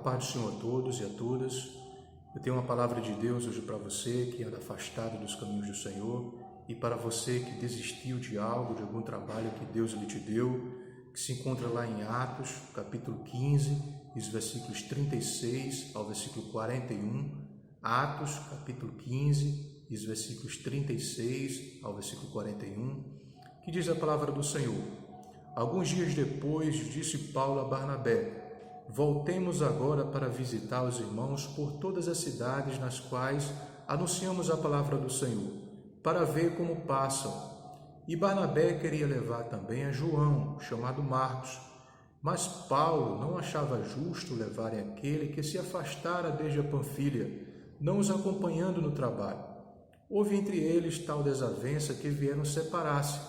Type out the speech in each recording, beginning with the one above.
paz do Senhor a todos e a todas. Eu tenho uma palavra de Deus hoje para você que anda afastado dos caminhos do Senhor e para você que desistiu de algo, de algum trabalho que Deus lhe te deu, que se encontra lá em Atos, capítulo 15, os versículos 36 ao versículo 41. Atos, capítulo 15, os versículos 36 ao versículo 41, que diz a palavra do Senhor. Alguns dias depois, disse Paulo a Barnabé: voltemos agora para visitar os irmãos por todas as cidades nas quais anunciamos a palavra do Senhor, para ver como passam. E Barnabé queria levar também a João, chamado Marcos. Mas Paulo não achava justo levarem aquele que se afastara desde a Panfilha, não os acompanhando no trabalho. Houve entre eles tal desavença que vieram separar-se.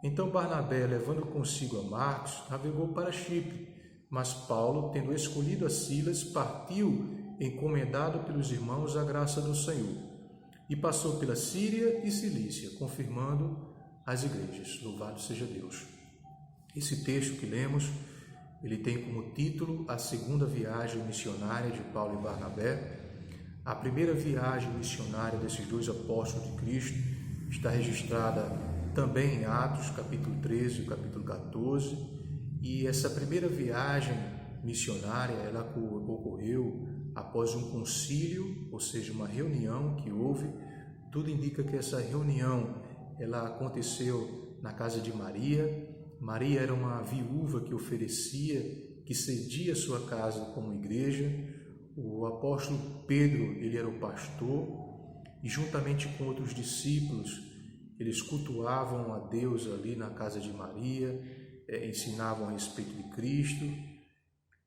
Então Barnabé, levando consigo a Marcos, navegou para Chipre. Mas Paulo, tendo escolhido a Silas, partiu, encomendado pelos irmãos à graça do Senhor, e passou pela Síria e Cilícia, confirmando as igrejas. Louvado seja Deus. Esse texto que lemos, ele tem como título a segunda viagem missionária de Paulo e Barnabé. A primeira viagem missionária desses dois apóstolos de Cristo está registrada também em Atos, capítulo 13 e capítulo 14. E essa primeira viagem missionária, ela ocorreu após um concílio, ou seja, uma reunião que houve. Tudo indica que essa reunião, ela aconteceu na casa de Maria. Maria era uma viúva que oferecia, que cedia sua casa como igreja. O apóstolo Pedro, ele era o pastor, e juntamente com outros discípulos, eles cultuavam a Deus ali na casa de Maria, ensinavam a respeito de Cristo,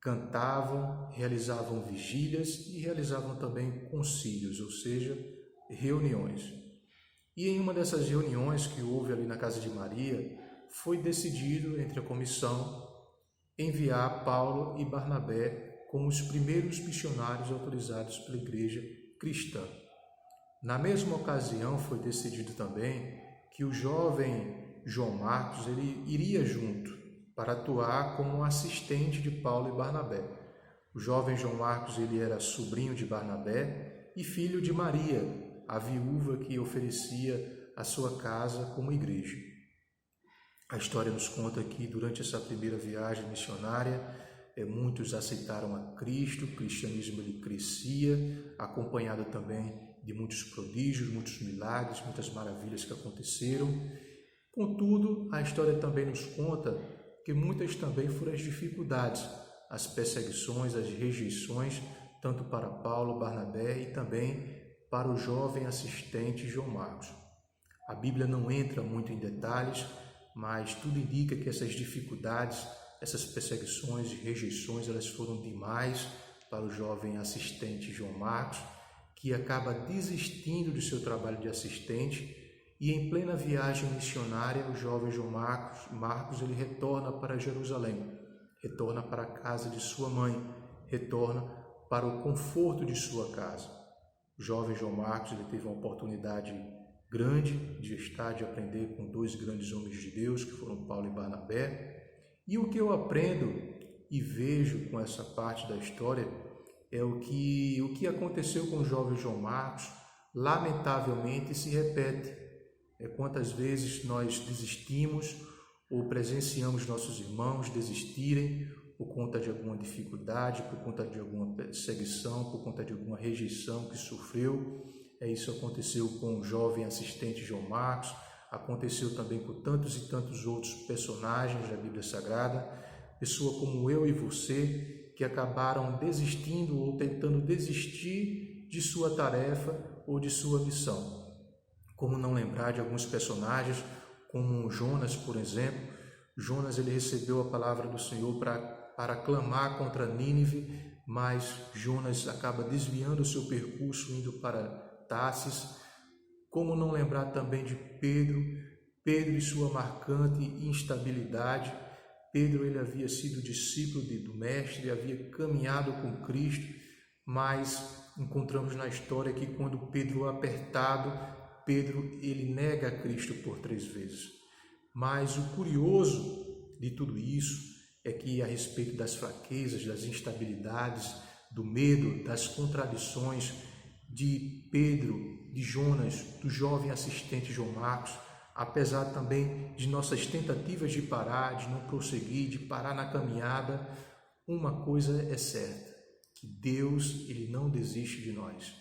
cantavam, realizavam vigílias e realizavam também concílios, ou seja, reuniões. E em uma dessas reuniões que houve ali na casa de Maria, foi decidido entre a comissão enviar Paulo e Barnabé como os primeiros missionários autorizados pela igreja cristã. Na mesma ocasião foi decidido também que o jovem João Marcos ele iria junto para atuar como assistente de Paulo e Barnabé. O jovem João Marcos ele era sobrinho de Barnabé e filho de Maria, a viúva que oferecia a sua casa como igreja. A história nos conta que durante essa primeira viagem missionária, muitos aceitaram a Cristo, o cristianismo ele crescia, acompanhado também de muitos prodígios, muitos milagres, muitas maravilhas que aconteceram. Contudo, a história também nos conta que muitas também foram as dificuldades, as perseguições, as rejeições, tanto para Paulo, Barnabé e também para o jovem assistente João Marcos. A Bíblia não entra muito em detalhes, mas tudo indica que essas dificuldades, essas perseguições e rejeições, elas foram demais para o jovem assistente João Marcos, que acaba desistindo do seu trabalho de assistente. E em plena viagem missionária, o jovem João Marcos ele retorna para Jerusalém, retorna para a casa de sua mãe, retorna para o conforto de sua casa. O jovem João Marcos ele teve uma oportunidade grande de estar, de aprender com dois grandes homens de Deus, que foram Paulo e Barnabé. E o que eu aprendo e vejo com essa parte da história é o que aconteceu com o jovem João Marcos, lamentavelmente se repete. Quantas vezes nós desistimos ou presenciamos nossos irmãos desistirem por conta de alguma dificuldade, por conta de alguma perseguição, por conta de alguma rejeição que sofreu. Isso aconteceu com o jovem assistente João Marcos, aconteceu também com tantos e tantos outros personagens da Bíblia Sagrada, pessoas como eu e você, que acabaram desistindo ou tentando desistir de sua tarefa ou de sua missão. Como não lembrar de alguns personagens, como Jonas, por exemplo. Jonas ele recebeu a palavra do Senhor para clamar contra Nínive, mas Jonas acaba desviando o seu percurso, indo para Tarsis. Como não lembrar também de Pedro e sua marcante instabilidade. Pedro ele havia sido discípulo do Mestre, havia caminhado com Cristo, mas encontramos na história que quando Pedro apertado, Pedro ele nega a Cristo por 3 vezes. Mas o curioso de tudo isso é que a respeito das fraquezas, das instabilidades, do medo, das contradições de Pedro, de Jonas, do jovem assistente João Marcos, apesar também de nossas tentativas de parar, de não prosseguir, de parar na caminhada, uma coisa é certa, que Deus, Ele não desiste de nós.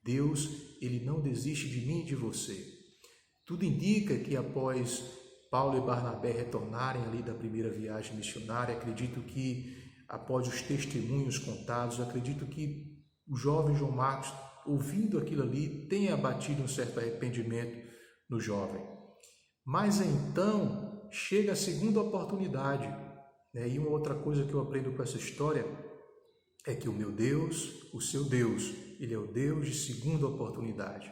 Deus, Ele não desiste de mim e de você. Tudo indica que após Paulo e Barnabé retornarem ali da primeira viagem missionária, acredito que após os testemunhos contados, acredito que o jovem João Marcos, ouvindo aquilo ali, tenha batido um certo arrependimento no jovem. Mas então chega a segunda oportunidade, né? E uma outra coisa que eu aprendo com essa história é que o meu Deus, o seu Deus, Ele é o Deus de segunda oportunidade.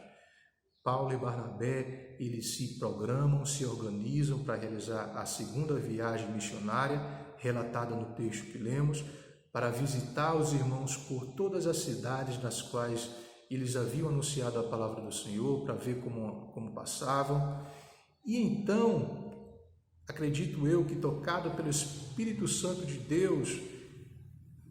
Paulo e Barnabé, eles se programam, se organizam para realizar a segunda viagem missionária, relatada no texto que lemos, para visitar os irmãos por todas as cidades nas quais eles haviam anunciado a palavra do Senhor, para ver como passavam. E então, acredito eu que, tocado pelo Espírito Santo de Deus,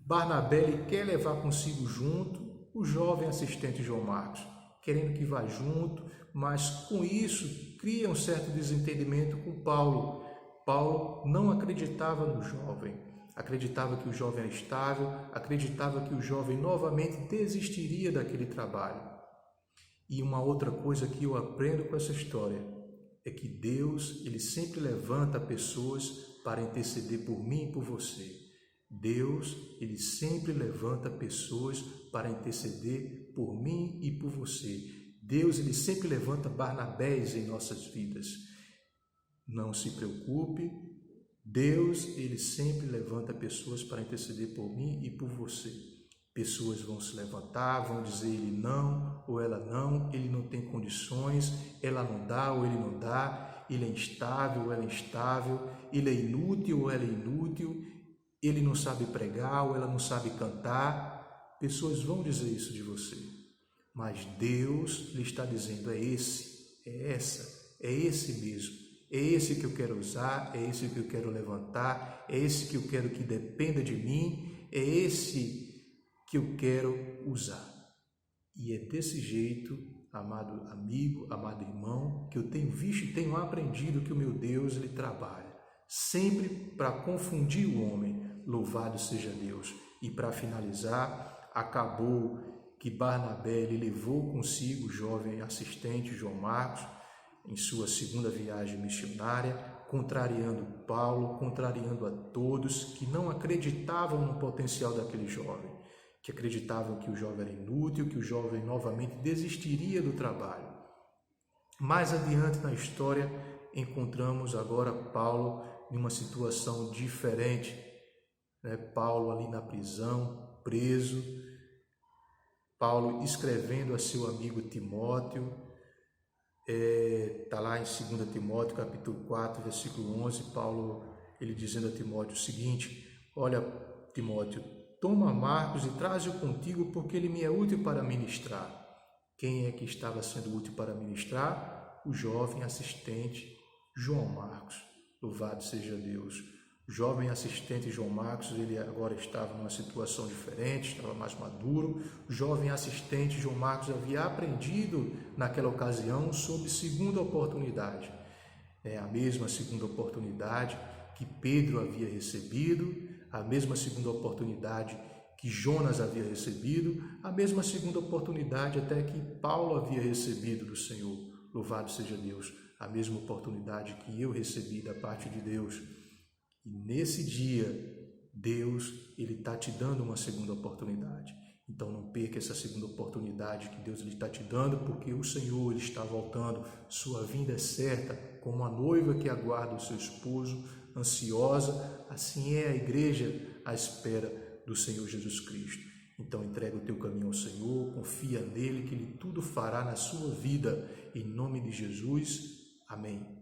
Barnabé ele quer levar consigo junto o jovem assistente João Marcos, querendo que vá junto, mas com isso cria um certo desentendimento com Paulo. Paulo não acreditava no jovem, acreditava que o jovem era estável, acreditava que o jovem novamente desistiria daquele trabalho. E uma outra coisa que eu aprendo com essa história é que Deus, Ele sempre levanta pessoas para interceder por mim e por você. Deus, Ele sempre levanta pessoas para interceder por mim e por você. Deus, Ele sempre levanta Barnabés em nossas vidas. Não se preocupe, Deus, Ele sempre levanta pessoas para interceder por mim e por você. Pessoas vão se levantar, vão dizer ele não ou ela não, ele não tem condições, ela não dá ou ele não dá, ele é instável ou ela é instável, ele é inútil ou ela é inútil, ele não sabe pregar ou ela não sabe cantar. Pessoas vão dizer isso de você, mas Deus lhe está dizendo, é esse, é essa, é esse mesmo, é esse que eu quero usar, é esse que eu quero levantar, é esse que eu quero que dependa de mim, é esse que eu quero usar. E é desse jeito, amado amigo, amado irmão, que eu tenho visto e tenho aprendido que o meu Deus, Ele trabalha, sempre para confundir o homem. Louvado seja Deus. E para finalizar, acabou que Barnabé ele levou consigo o jovem assistente João Marcos em sua segunda viagem missionária, contrariando Paulo, contrariando a todos que não acreditavam no potencial daquele jovem, que acreditavam que o jovem era inútil, que o jovem novamente desistiria do trabalho. Mais adiante na história, encontramos agora Paulo em uma situação diferente, né? Paulo ali na prisão, preso, Paulo escrevendo a seu amigo Timóteo, está lá em 2 Timóteo, capítulo 4, versículo 11, Paulo ele dizendo a Timóteo o seguinte, olha Timóteo, toma Marcos e traze-o contigo, porque ele me é útil para ministrar. Quem é que estava sendo útil para ministrar? O jovem assistente João Marcos. Louvado seja Deus. O jovem assistente João Marcos, ele agora estava numa situação diferente, estava mais maduro. O jovem assistente João Marcos havia aprendido naquela ocasião sobre segunda oportunidade. A mesma segunda oportunidade que Pedro havia recebido, a mesma segunda oportunidade que Jonas havia recebido, a mesma segunda oportunidade até que Paulo havia recebido do Senhor. Louvado seja Deus, a mesma oportunidade que eu recebi da parte de Deus. E nesse dia, Deus ele está te dando uma segunda oportunidade. Então não perca essa segunda oportunidade que Deus está te dando, porque o Senhor ele está voltando. Sua vinda é certa, como a noiva que aguarda o seu esposo, ansiosa, assim é a igreja à espera do Senhor Jesus Cristo. Então entrega o teu caminho ao Senhor, confia nele que Ele tudo fará na sua vida. Em nome de Jesus, amém.